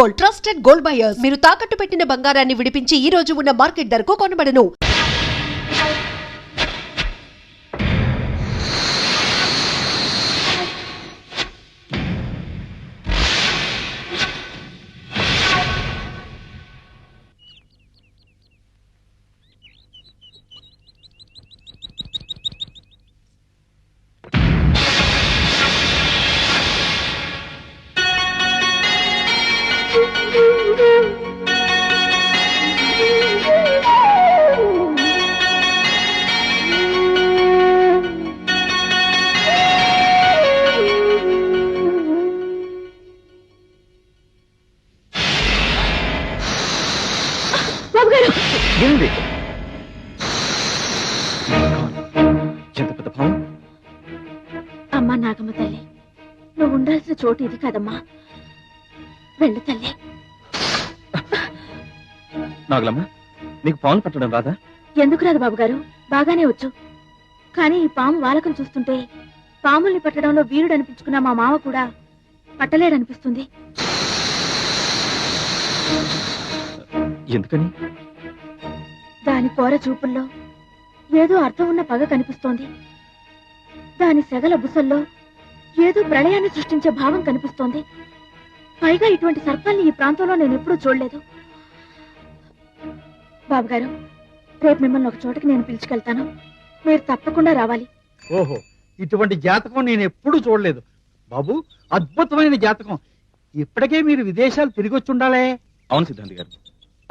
Gold, trusted gold buyers. మీరు తాకట్టు పెట్టిన బంగారాన్ని విడిపించి ఈ రోజు ఉన్న మార్కెట్ ధరకు కొనబడను. అమ్మా నాగమ్మ తల్లి, నువ్వు ఉండాల్సిన చోటు ఇది కదమ్మా. వెళ్ళు తల్లి. నాగలమ్మ, నీకు పాములు పట్టడం రాదా? ఎందుకు రాదు బాబు గారు, బాగానే వచ్చు. కానీ ఈ పాము వాలకం చూస్తుంటే పాముల్ని పట్టడంలో వీరుడు అనిపించుకున్న మా మామ కూడా పట్టలేడనిపిస్తుంది. ఎందుకని? దాని కోర చూపుల్లో ఏదో అర్థం ఉన్న పగ కనిపిస్తోంది. దాని సెగల బుసల్లో ఏదో ప్రళయాన్ని సృష్టించే భావం కనిపిస్తోంది. పైగా ఇటువంటి సర్పాల్ని ఈ ప్రాంతంలో నేను ఎప్పుడూ చూడలేదు. బాబుగారు, రేపు మిమ్మల్ని ఒక చోటకి నేను పిలుచుకెళ్తాను. మీరు తప్పకుండా రావాలి. ఓహో, ఇటువంటి జాతకం నేను ఎప్పుడూ చూడలేదు బాబు. అద్భుతమైన జాతకం. ఇప్పటికే మీరు విదేశాలు తిరిగి వచ్చి ఉండాలే. అవును సిద్ధాంతి గారు,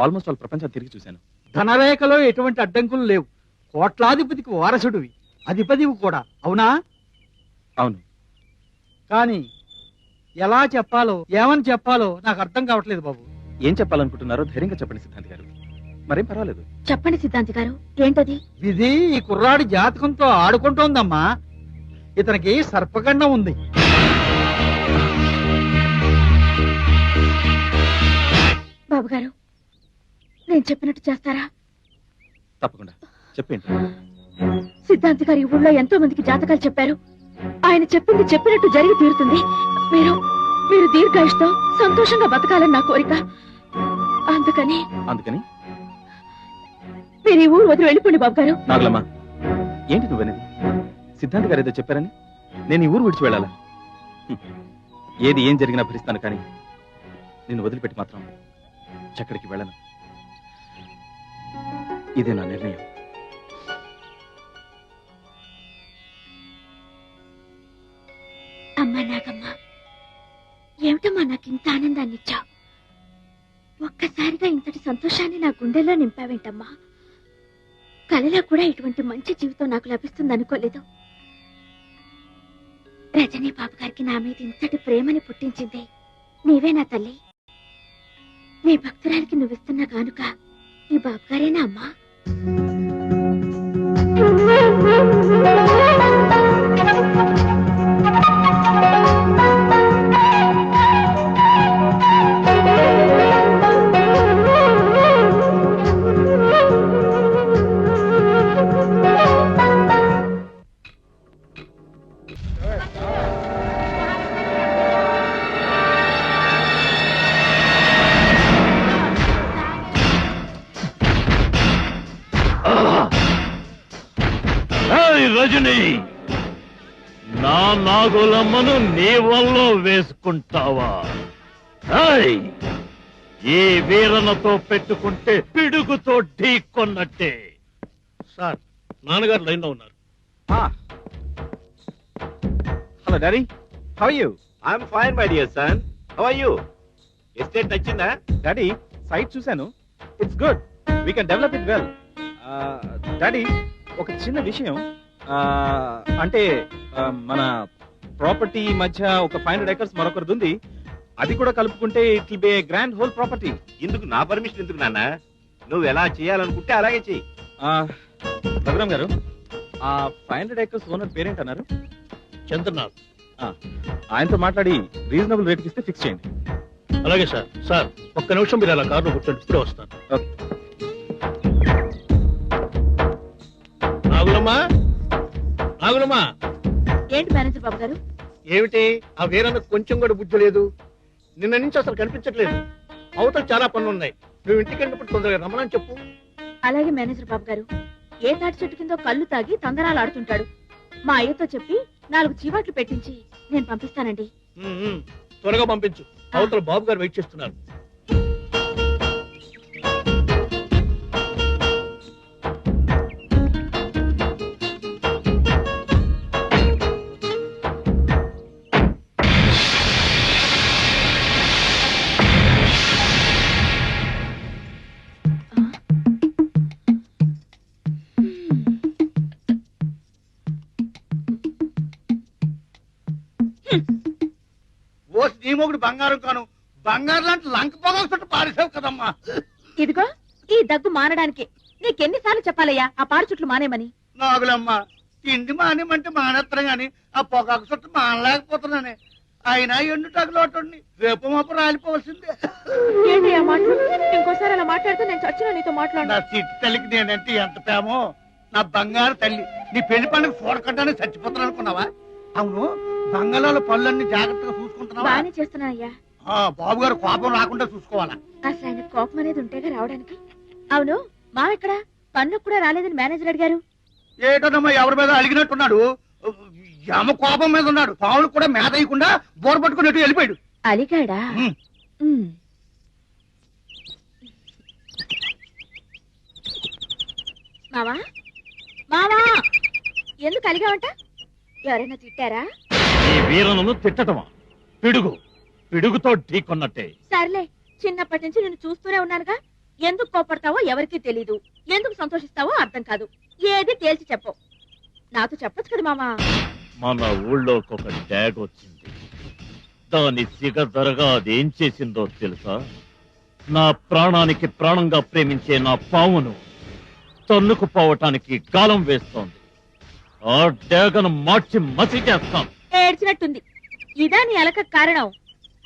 ఆల్మోస్ట్ వాళ్ళ ప్రపంచం తిరిగి చూశాను. ధనరేఖలో ఎటువంటి అడ్డంకులు లేవు. కోట్లాధిపతికి వారసుడివి, అధిపతివి కూడా. అవునా? అవును. కానీ ఎలా చెప్పాలో ఏమని చెప్పాలో నాకు అర్థం కావట్లేదు బాబు. ఏం చెప్పాలనుకుంటున్నారో ధైర్యంగా చెప్పండి సిద్ధాంతి గారు, మరేం పర్వాలేదు. చెప్పండి సిద్ధాంతి గారు, ఏంటది? ఇది ఈ కుర్రాడి జాతకంతో ఆడుకుంటోందమ్మా. ఇతనికి సర్పగండం ఉంది. బాబుగారు, నేను చెప్పినట్టు చేస్తారా? తప్పకుండా చెప్పండి. సిద్ధాంతి గారు ఈ ఊళ్ళో ఎంతో మందికి జాతకాలు చెప్పారు. ఆయన చెప్పింది చెప్పినట్టు జరిగి తీరుతుంది. మీరు మీరు దీర్ఘాయుష్తో సంతోషంగా బతకాలని నా కోరిక. అందుకని మీరు ఈ ఊరు వదిలి వెళ్ళిపోండి బాబు గారు. నాగలమ్మ, ఏంటి నువ్వనేది? సిద్ధాంతి గారు ఏదో చెప్పారని నేను ఈ ఊరు విడిచి వెళ్ళాలా? ఏది ఏం జరిగినా భరిస్తాను, కానీ నిన్ను వదిలిపెట్టి మాత్రం ఎక్కడికి వెళ్ళను. ఇదే నా నిర్ణయం. అమ్మా నాగమ్మ, ఏమిటమ్మా నాకు ఇంత ఆనందాన్ని ఇచ్చావు? ఒక్కసారిగా ఇంతటి సంతోషాన్ని నా గుండెల్లో నింపావేంటమ్మా? కలలో కూడా ఇటువంటి మంచి జీవితం నాకు లభిస్తుంది అనుకోలేదు. రజనీ బాబు గారికి నా మీద ఇంతటి ప్రేమని పుట్టించింది నీవే నా తల్లి. నీ భక్తురాలికి నువ్విస్తున్న కానుక ఈ బాబు గారేనా అమ్మా? రజనీ, నా నాగులమ్మను నీ వల్ల వేసుకుంటావా? ఈ వీరనతో పెట్టుకుంటే పిడుగుతో ఢీ కొన్నట్టే. సార్, నాన్నగారు లైన్ లో ఉన్నారు. Hello daddy, how are you? I'm fine my dear son. How are you? Estate నచ్చిందా? డాడీ, సైట్ చూశాను. It's good. We can develop it well. Daddy, ఒక చిన్న విషయం. అంటే మన ప్రాపర్టీ మధ్య ఒక 500 acres మరొకరిది ఉంది. అది కూడా కలుపుకుంటే it will be A grand whole property. ఇందుకు నా పర్మిషన్ ఎందుకు నాన్న? నువ్వు ఎలా చేయాలనుకుంటే అలాగే చెయ్యి. రఘురామ్ గారు, ఆ 500 acres ఓనర్ పేరేంటన్నారు? చంద్రనాథ్. ఆయనతో మాట్లాడి రీజనబుల్ రేట్కి ఇస్తే ఫిక్స్ చేయండి. అలాగే సార్. సార్, ఒక్క నిమిషం మీరు అలా కారులో కూర్చోండి, ఇప్పుడే వస్తాను. నాగులమ్మా. ఏంటి మేనేజర్ బాబు గారు? ఏమిటి, ఆ వీరన్న కొంచెం కూడా బుద్ధి లేదు. నిన్న నుంచి అసలు కనిపించట్లేదు. అవతల చాలా పనులు ఉన్నాయి. నువ్వు ఇంటికి వెళ్ళినప్పుడు తొందరగా రమ్మని చెప్పు. అలాగే మేనేజర్ బాబు గారు. ఏ తాటి చెట్టు కిందో కళ్ళు తాగి తందనాలు ఆడుతుంటాడు. మా అయ్యతో చెప్పి 4 చీవాట్లు పెట్టించి నేను పంపిస్తానండి. త్వరగా పంపించు. అవతల బాబు గారు వెయిట్ చేస్తున్నారు. ఓసి నీ మొగుడు బంగారం కాను, బంగారం లాంటి లంక పొగ చుట్టూ పారేసావు కదమ్మా. ఇదిగో ఈ దగ్గు మానడానికి నీకెన్నిసార్లు చెప్పాలయ్యా ఆ పాడు చుట్లు మానేమని. నాగులమ్మ, తిండి మానేమంటే మానేస్తాను గాని ఆ పొగాకు చుట్టూ మానలేకపోతున్నానే. అయినా ఎండుటాకులోటండి రేపు మాపు రాలిపోవలసిందే. ఏంటి ఆ మాటలు? ఇంకోసారి అలా మాట్లాడితే నేను చచ్చిన నీతో నా మాట్లాడు. చిట్టి తల్లికి నేనంటే ఎంత ప్రేమో. నా బంగారు తల్లి, నీ పెళ్లి పండుగ చూడకుండానే చచ్చిపోతాను అనుకున్నావా? అవును, బంగాళాల పళ్ళన్నీ జాగ్రత్తగా చూసుకుంటున్నావా? బాగానే చేస్తున్నానయ్యా. బాబు గారు కోపం రాకుండా చూసుకోవాలా? అసలు ఆయన కోపం అనేది ఉంటేగా రావడానికి. అవును, మా ఎక్కడ పనులకు కూడా రాలేదని మేనేజర్ అడిగారు. ఏటోనమ్మా, ఎవరి మీద అలిగినట్టున్నాడు. యమ కోపం మీద ఉన్నాడు. పావులు కూడా మేత వేయకుండా బోర పట్టుకున్నట్టు వెళ్ళిపోయాడు. అలిగాడా? మావా మావా, ఎందుకు అలిగావంట? ఎవరైనా తిట్టారా? ఈ వీరను తిట్టటమా? పిడుగుతో ఢీకొన్నట్టే. సర్లే, చిన్నప్పటి నుంచి నేను చూస్తూనే ఉన్నానుగా. ఎందుకు కోపడతావో ఎవరికీ తెలీదు, ఎందుకు సంతోషిస్తావో అర్థం కాదు. ఏది తేల్చి చెప్పు. నాతో చెప్పొచ్చు కదా మామా. మన ఊళ్ళోకి ఒక డ్యాగ్ వచ్చింది. దాని సిగదరగా అదేం చేసిందో తెలుసా? నా ప్రాణానికి ప్రాణంగా ప్రేమించే నా పావును తన్నుకుపోవటానికి గాలం వేస్తోంది. ఆ డ్యాగను మార్చి మసి చేస్తాను. ఏడ్చినట్టుంది. ఇదా నీ అలక కారణం?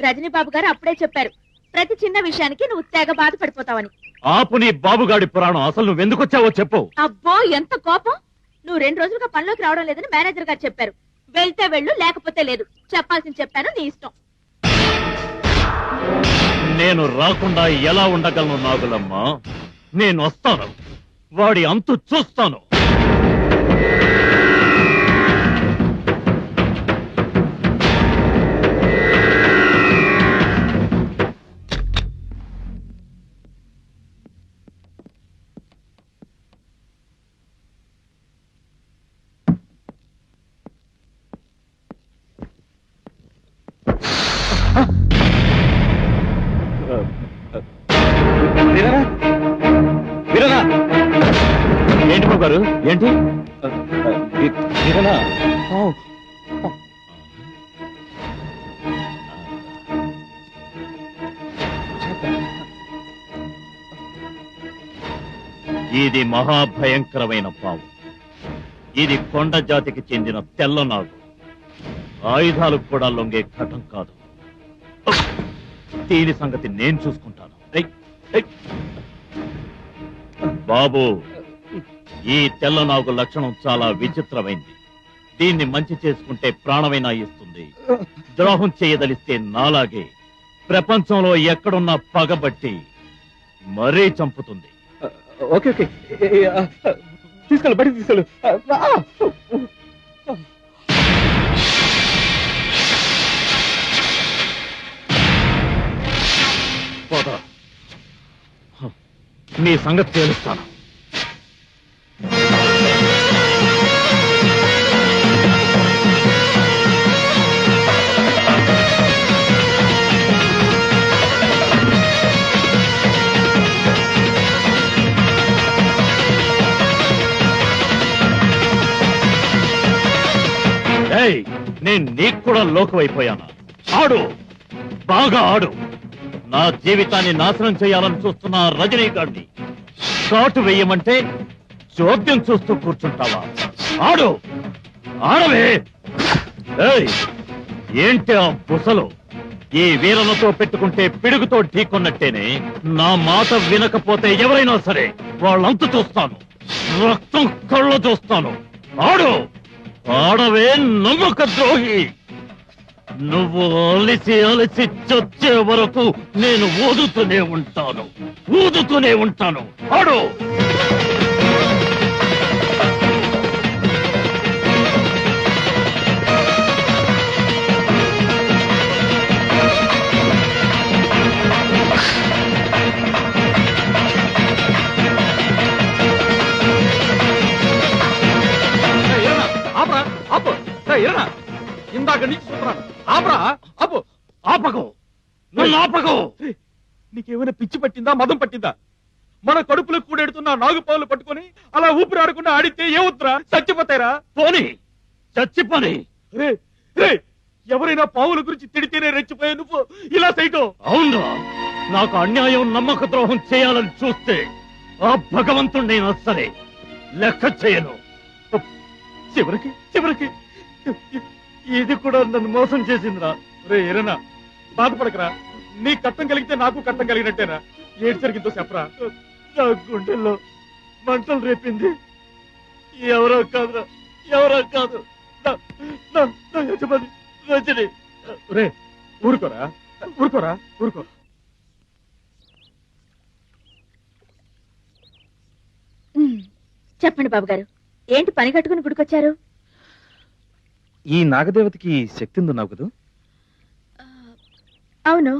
రజనీబాబు గారు అప్పుడే చెప్పారు, ప్రతి చిన్న విషయానికి నువ్వు తెగ బాధపడిపోతావని. ఆపు నీ బాబుగాడి పురాణం. అసలు నువ్వెందుకొచ్చావో చెప్పు. అబ్బో, ఎంత కోపం! నువ్వు 2 రోజులుగా పనిలోకి రావడం లేదని మేనేజర్ గారు చెప్పారు. వెళ్తే వెళ్ళు, లేకపోతే లేదు. చెప్పాల్సింది చెప్పాను, నీ ఇష్టం. నేను రాకుండా ఎలా ఉండగలను నాగులమ్మ? నేను వస్తాను, వాడి అంతు చూస్తాను. ఏంటి బాబు గారు? ఏంటి ఇది? మహాభయంకరమైన పాము. ఇది కొండ జాతికి చెందిన తెల్లనాగు. ఆయుధాలకు కూడా లొంగే ఘటం కాదు. దీని సంగతి నేను చూసుకుంటాను. బాబు, ఈ తెల్లనాగు లక్షణం చాలా విచిత్రమైంది. దీన్ని మంచి చేసుకుంటే ప్రాణమైనా ఇస్తుంది. ద్రోహం చేయదలిస్తే నాలాగే ప్రపంచంలో ఎక్కడున్నా పగబట్టి మరీ చంపుతుంది. ఓకే ఓకే, తీసుకెళ్ళు, బయటికి తీసుకెళ్ళు. పోదా, నీ సంగతి తేలుస్తాను. నేను నీకు కూడా లోకమైపోయాను. ఆడు, బాగా ఆడు. నా జీవితాన్ని నాశనం చేయాలని చూస్తున్న రజనీకాంత్ని షాటు వేయమంటే చోద్యం చూస్తూ కూర్చుంటావా? ఆడు, ఆడవే. ఏంటి ఆ బుసలు? ఈ వీరలతో పెట్టుకుంటే పిడుగుతో ఢీకొన్నట్టేనే. నా మాట వినకపోతే ఎవరైనా సరే వాళ్ళంతు చూస్తాను, రక్తం కళ్ళు చూస్తాను. ఆడు, ఆడవే నమ్మక ద్రోహి. నువ్వు అలిసి అలిసి చచ్చే వరకు నేను ఊదుతూనే ఉంటాను ఆడు. ఇందాక నుంచి చూస్తున్నాను. ఆపరా, ఆపు. ఆపకు, నన్ను ఆపకు. నీకేమైనా పిచ్చి పట్టిందా, మదం పట్టిందా? మన కడుపులో కూడెడుతున్న నాగుపావులు పట్టుకొని అలా ఊపిరి ఆడకుండా ఆడితే ఏమవుతురా? చచ్చిపోతారా? పోనీ చచ్చిపోని. ఎవరైనా పావుల గురించి తిడితేనే రెచ్చిపోయా నువ్వు ఇలా చేయటం? అవునరా, నాకు అన్యాయం నమ్మక ద్రోహం చేయాలని చూస్తే ఆ భగవంతుణ్ణైనా సరే లెక్క చేయను. చివరికి చివరికి ఇది కూడా నన్ను మోసం చేసిందిరా. రే ఎరనా, బాధపడకరా. నీ కట్టం కలిగితే నాకు కట్టం కలిగినట్టేనా? ఏడు జరిగిందో చెప్పరా. నా గుండెల్లో మంటలు రేపింది ఎవరో కాదురా, ఎవరో కాదు, నా యజమాని రజని. రే ఊరుకోరా, ఊరుకో. చెప్పండి బాబు గారు, ఏంటి పని కట్టుకుని గుడికొచ్చారు? ఈ నాగదేవతకి శక్తి ఉందన్నావు కదా? అవును,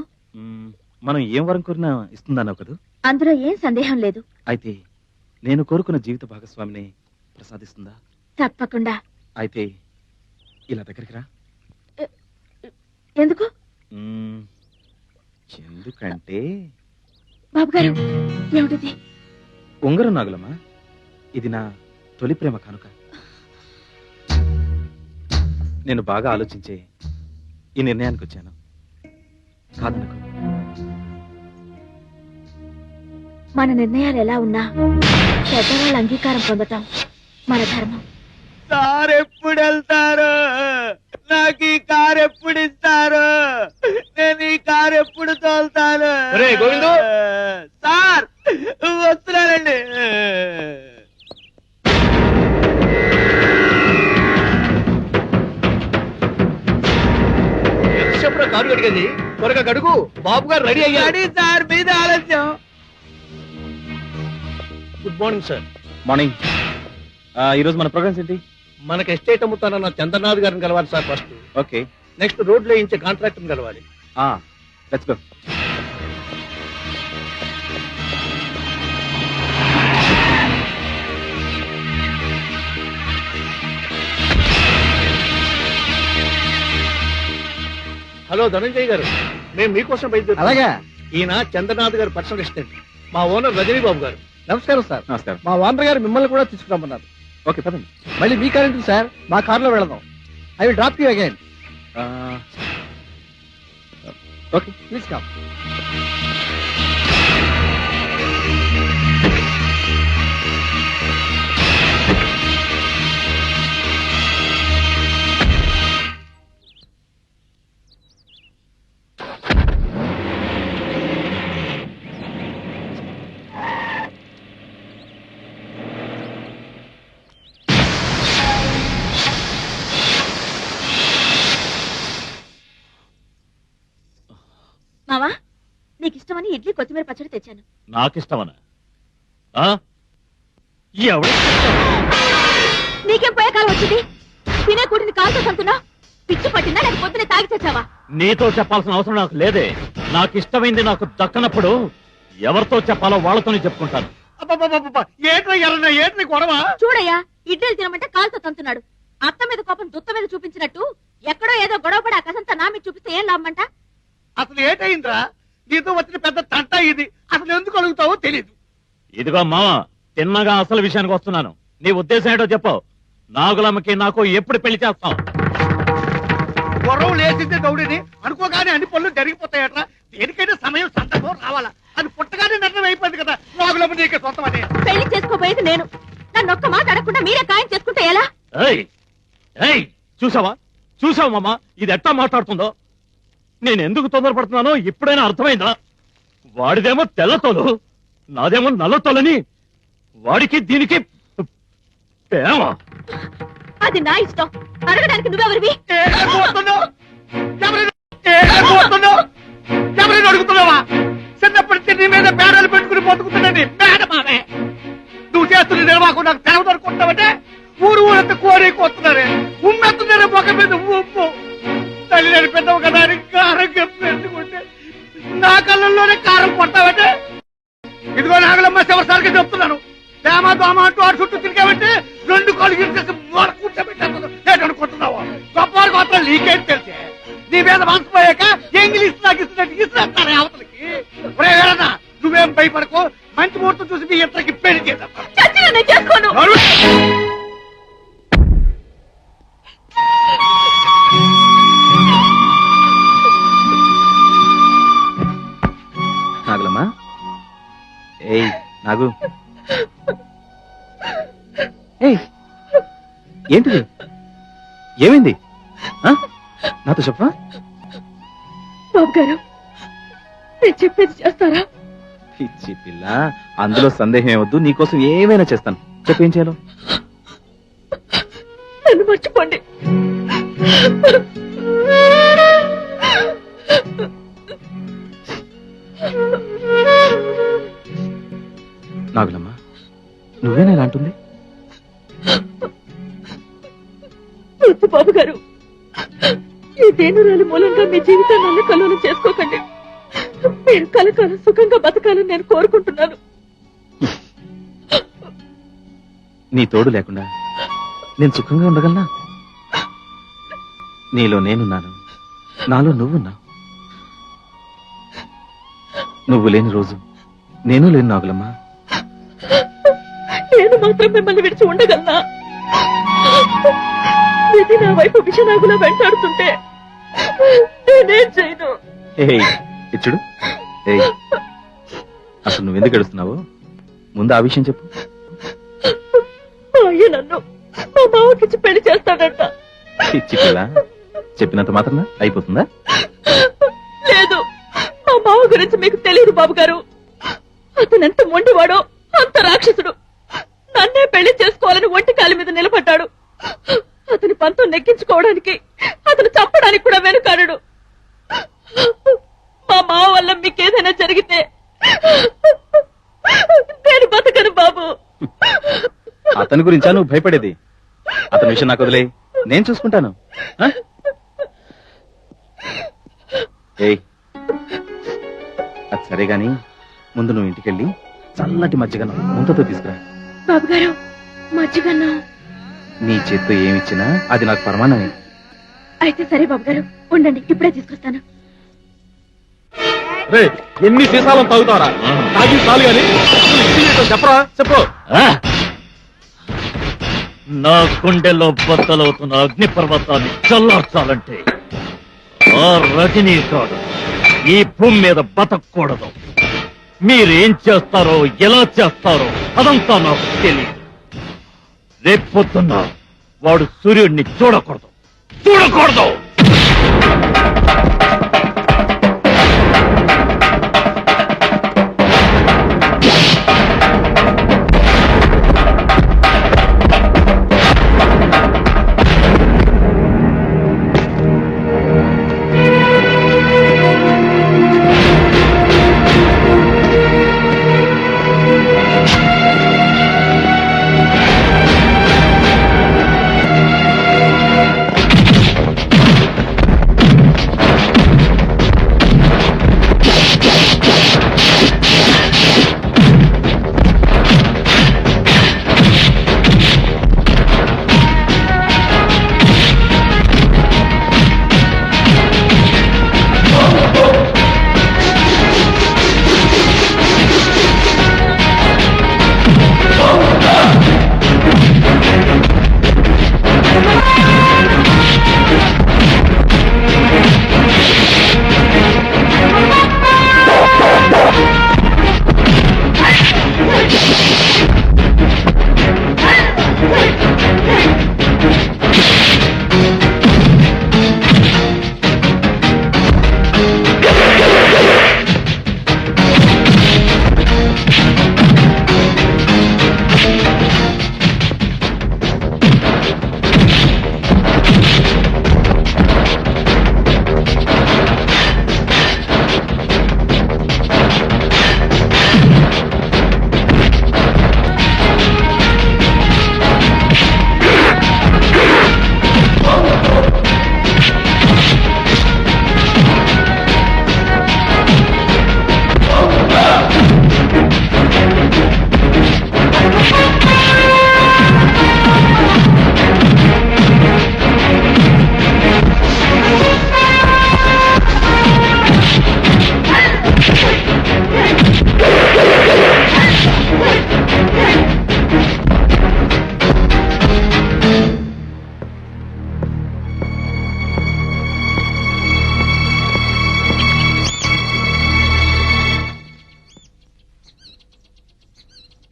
మనం ఏం వరం కోరినా ఇస్తుందన్నావు కదా? అందులో ఏం సందేహం లేదు. అయితే నేను కోరుకున్న జీవిత భాగస్వామిని ప్రసాదిస్తుందా? తప్పకుండా. అయితే ఇలా దగ్గరికి రా. ఎందుకు? ఎందుకంటే బాబు గారు, ఏమిటిది? ఉంగరం నాగులమ్మా, ఇది నా తొలి ప్రేమ కానుక. నేను బాగా ఆలోచించే ఈ నిర్ణయానికి వచ్చాను. కాదనుకో. మన నిర్ణయాలు ఎలా ఉన్నా పెద్దవాళ్ళ అంగీకారం పొందటం మన ధర్మం. సార్ ఎప్పుడు వెళ్తారు? నాకు ఈ కారు ఎప్పుడు ఇస్తారు? నేను ఈ కారు ఎప్పుడు తోలుతాను? గోవిందు, సార్ వస్తున్నానండి. ఎంతసేపు కారు కడిగేది? త్వరగా గడుగు, బాబు గారు రెడీ అయ్యారు. రెడీ సార్, మీద ఆలస్యం. Good morning sir. మార్నింగ్. ఈరోజు మన ప్రోగ్రామ్స్ ఏంటి? మనకి ఎస్టేట్ అమ్ముతానన్న చంద్రనాథ్ గారిని కలవాలి sir first. Okay. Next road లో ఇచ్చే కాంట్రాక్టర్ కలవాలి. Let's go. హలో ధనంజయ్ గారు, మేము మీకోసం బయలుదేరు. అలాగా. ఈయన చంద్రనాథ్ గారు పర్సనల్ అసిస్టెంట్, మా ఓనర్ రజనీ బాబు గారు. నమస్కారం సార్. నమస్కారం. మా ఓనర్ గారు మిమ్మల్ని కూడా తీసుకురమ్మన్నారు. ఓకే, పదండి. మళ్ళీ మీ కార్ ఎందుకు సార్? మా కార్లో వెళదాం. I will drop you again. Okay, please come. మావా, నీకు ఇష్టమని ఇడ్లీ కొత్తిమీర పచ్చడి తెచ్చాను. నాకిష్టమనా? నీకేం పోయే కాలం వచ్చింది? తినే కూటిని కాలుతో సంతున్నా? పిచ్చి పట్టిందా లేక పొద్దునే తాగి తెచ్చావా? నీతో చెప్పాల్సిన అవసరం నాకు లేదే. నాకు ఇష్టమైంది నాకు దక్కనప్పుడు ఎవరితో చెప్పాలో వాళ్ళతోనే చెప్పుకుంటాను. ఏంటి గొడవ? చూడయ్యా, ఇడ్లీలు తినమంటే కాలుతో తంతున్నాడు. అత్త మీద కోపం దుత్త మీద చూపించినట్టు ఎక్కడో ఏదో గొడవపడి ఆ కసంతా నా మీద చూపిస్తే ఏం లాభమంట? అసలు ఏటైందిరా? నీతో వచ్చిన పెద్ద తంట ఇది. అసలు ఎందుకు అడుగుతావో తెలీదు. ఇదిగో మామ, తిన్నగా అసలు విషయానికి వస్తున్నాను. నీ ఉద్దేశం ఏంటో చెప్పు. నాగులమ్మకి నాకు ఎప్పుడు పెళ్లి చేస్తాం? గొడవ లేచిందే దౌడిని అనుకోగానే అన్ని పనులు జరిగిపోతాయట. దేనికైనా సమయం సందర్భం రావాలా? అది పుట్టగానే నిర్ణయం అయిపోయింది కదా. నాగులమ్మ నీకే సొంతం అని. పెళ్లి చేసుకోబోయేది నేను. నన్ను ఒక్క మాట అడగకుండా మీరే ఖాయం చేసుకుంటే ఎలా? చూసావా మామ, ఇది ఎట్టా మాట్లాడుతుందో? నేను ఎందుకు తొందరపడుతున్నానో ఇప్పుడైనా అర్థమైందా? వాడిదేమో తెల్లతోలు, నాదేమో నల్లతోలని. వాడికి దీనికి ప్రేమ. అది నా ఇష్టం. అడగడానికి నువ్వెవరివి? ఏ, ఎవరైనా అడుగుతున్నావా? చిన్నప్పటి నీ మీద బేరాలు పెట్టుకుని బతుకుతున్నది మేడమామే. నువ్వు చేస్తున్న నిర్వాహకం నాకు తెలవదు అనుకుంటావంటే ఊరు ఊరంతా కోరి కొస్తున్నారే. ఉమ్మెత్తున్నారే మొక్క మీద ఉప్పు. తల్లి నేను పెద్దవు కదా అని కారం పెట్టుకుంటే నా కళ్ళల్లోనే కారం కొట్టావంటే. ఇదిగో నాగలమ్మ శివసారిగా చెప్తున్నాను. తేమ దోమ అంటూ ఆడు చుట్టూ తిరిగావంటే 2 కాళ్ళు గిరిచేసి కూర్చోబెట్టాను. ఏంటనుకుంటున్నావు? గొప్పవారు మాత్రం నీకేంటి తెలిసే? నీ మీద మనసిపోయాక ఇంగ్లీష్ నాకు ఇస్తున్నట్టు ఇస్తున్నారు అవతలకి. నువ్వేం భయపడకు. మంచి ముహూర్తం చూసి మీ ఇద్దరికి పెళ్లి చేద్దాం. నాగులమ్మా, ఏయ్ నాగు, ఏయ్ ఏంటిది? ఏమైంది? నాతో చెప్పా. బాబు గారు నేను చెప్పేది చేస్తారా? పిచ్చి పిల్ల, అందులో సందేహం ఏవద్దు. నీకోసం ఏమైనా చేస్తాను. చెప్పేం చేయాలో? నన్ను మర్చిపోండి. నాగులమ్మ, నువ్వేనా ఇలా అంటుంది? వద్దు బాబు గారు, ఈ దేనురాలి మూలంగా మీ జీవితాన్ని అల్లకల్లోలం చేసుకోకండి. మీరు కలకాలం సుఖంగా బతకాలని నేను కోరుకుంటున్నాను. నీ తోడు లేకుండా నేను సుఖంగా ఉండగలనా? నీలో నేనున్నాను, నాలో నువ్వున్నావు. నువ్వు లేని రోజు నేను లేను నాగులమ్మా. నేను మాత్రం మిమ్మల్ని విడిచి ఉండగలనా? ఇది నా వైపు విషనాగులా వెంటాడుతుంటే నేనేం చేయను. ఇచ్చుడు, అసలు నువ్వెందుకు ఏడుస్తున్నావు? ముందు ఆ విషయం చెప్పు. మా అయ్య నన్ను మా మావకిచ్చి పెళ్లి చేస్తాడంట. ఇచ్చి పిల్ల, చెప్పినంత మాత్రం అయిపోతుందా? లేదు, మా మావ గురించి మీకు తెలియదు బాబు గారు. అతను ఎంత మొండివాడో అంత రాక్షసుడు. నన్నే పెళ్లి చేసుకోవాలని ఒంటి కాలి మీద నిలబడ్డాడు. అతని పంతం నెగ్గించుకోవడానికి అతను చంపడానికి కూడా వెనుకాడు. మా మావ వల్ల మీకేదైనా జరిగితే నేను బతకను బాబు. అతని గురించా నువ్వు భయపడేది? అతని విషయం నాకు వదిలే, నేను చూసుకుంటాను. ఏయ్, అది సరే గాని ముందు నువ్వు ఇంటికెళ్ళి చల్లటి మజ్జిగను ముంతతో తీసుకురా. బాబు గారు, మజ్జిగన్నా? నీ చేత్తో ఏమిచ్చినా అది నాకు పరమాన్నమే. అయితే సరే బాబు గారు, ఉండండి, ఇప్పుడే తీసుకొస్తాను. ఎన్ని సీసాలను తాగుతారా? తాగి చాలు గాని చెప్పరా, చెప్పు. నా గుండెల్లో బద్దలవుతున్న అగ్ని పర్వతాన్ని చల్లార్చాలంటే ఆ రజనీకాడు ఈ భూమి మీద బతకూడదు. మీరేం చేస్తారో, ఎలా చేస్తారో అదంతా నాకు తెలియదు. రేపొద్దున్న వాడు సూర్యుడిని చూడకూడదు.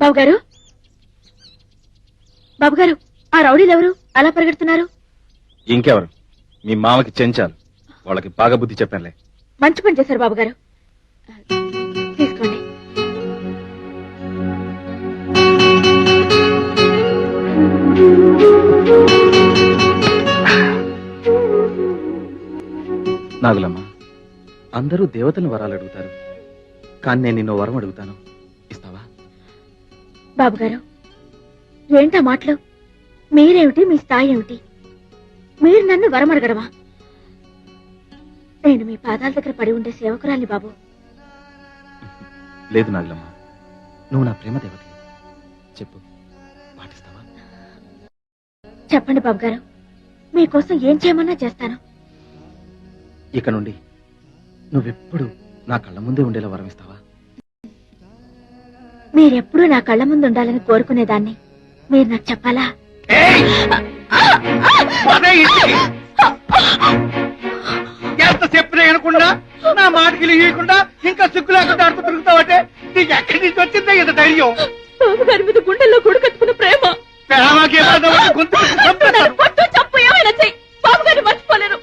బాబు గారు బాబు గారు, ఆ రౌడీలు ఎవరు అలా పరిగెడుతున్నారు? ఇంకెవరు? మీ మామకి చెంచాలు. వాళ్ళకి బాగా బుద్ధి చెప్పానులే. మంచి పని చేశారు బాబు గారు. తీసుకోండి. నాగులమ్మ, అందరూ దేవతలను వరాలు అడుగుతారు, కానీ నేను నిన్ను వరం అడుగుతాను. ఇస్తావా? బాబు గారు, ఏంటా మాటలు? మీరేమిటి, మీ స్థాయి ఏమిటి? మీరు నన్ను వరం అడగడమా? నేను మీ పాదాల దగ్గర పడి ఉండే సేవకురాల్ని బాబు. లేదు నాగులమ్మ, నువ్వు నా ప్రేమ దేవత. చెప్పు, పాటిస్తావా? చెప్పండి బాబు గారు, మీకోసం ఏం చేయమన్నా చేస్తాను. ఇక నుండి నువ్వెప్పుడు నా కళ్ళ ముందే ఉండేలా వరం ఇస్తావా? మీరెప్పుడూ నా కళ్ళ ముందు ఉండాలని కోరుకునేదాన్ని మీరు నాకు చెప్పాలా? ఏయ్! అదే ఇంటికి. ఎంత చెప్పినా వినకుండా, నా మాటకి ఇవ్వకుండా, ఇంకా సిగ్గు లేకుండా అడుతూ తిరుగుతావంటే నీకు ఎక్కడి నుంచి వచ్చిందే ఇంత ధైర్యం? బాబు గారి మీద గుండెల్లో గుడికట్టుకున్న ప్రేమ. ప్రేమకి ఏదో ఒకటి గొంతు పెట్టి చంపేస్తాను. కొట్టు, చంపు, ఏమైనా చెయ్యి, బాబు గారిని మర్చిపోలేరు.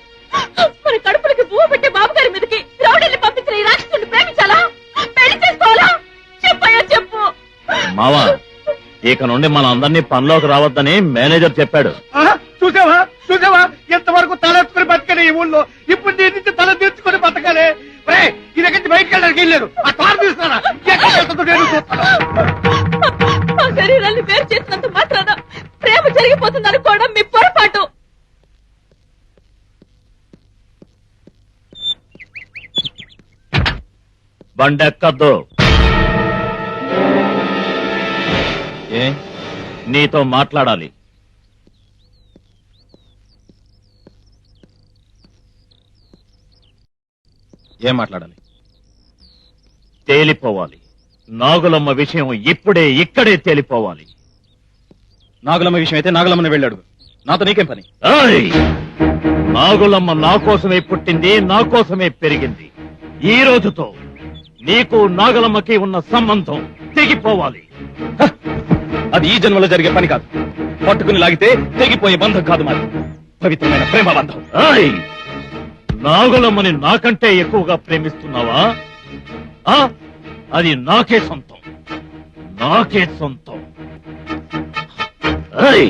మన కడుపులకి పువ్వు పెట్టే బాబు గారి మీదకి రౌడీల్ని పంపించిన ఈ రాక్షసుని ప్రేమించాలా? పెళ్లి చేసుకోవాలా? చెప్పయ్యా చెప్పు. మావా, ఇక నుండి మన అందరినీ పనిలోకి రావద్దని మేనేజర్ చెప్పాడు. ఆ, చూసావా చూసావా, ఎంతవరకు తలెత్తుకుని బతకలే ఈ ఊళ్ళో. ఇప్పుడు నీ నుంచి తల తీర్చుకుని బతకాలి. ఈ దగ్గర నుంచి బయటకు వెళ్ళడానికి వెళ్ళలేదు. ఆ కారు తీస్తారా? ఎక్కడికి వెళ్తుందో నేను చూస్తాను. ఆ శరీరాన్ని వేరు చేసినంత మాత్రాన ప్రేమ జరిగిపోతుంది అనుకోవడం మీ పొరపాటు. బండెక్కద్దు. ఏ? నీతో మాట్లాడాలి. ఏం మాట్లాడాలి? తేలిపోవాలి. నాగులమ్మ విషయం ఇప్పుడే ఇక్కడే తేలిపోవాలి. నాగులమ్మ విషయం అయితే నాగులమ్మని వెళ్ళాడు. నాతో నీకేం పని? ఏయ్! నాగులమ్మ నా కోసమే పుట్టింది, నా కోసమే పెరిగింది. ఈ రోజుతో నీకు నాగులమ్మకి ఉన్న సంబంధం తెగిపోవాలి. హ! అది ఈ జన్మలో జరిగే పని కాదు. పట్టుకుని లాగితే తెగిపోయే బంధం కాదు మాది. పవిత్రమైన ప్రేమ బంధం. ఏయ్! నాగులమ్మని నాకంటే ఎక్కువగా ప్రేమిస్తున్నావా? ఆ? అది నాకే సొంతం, నాకే సొంతం. ఏయ్!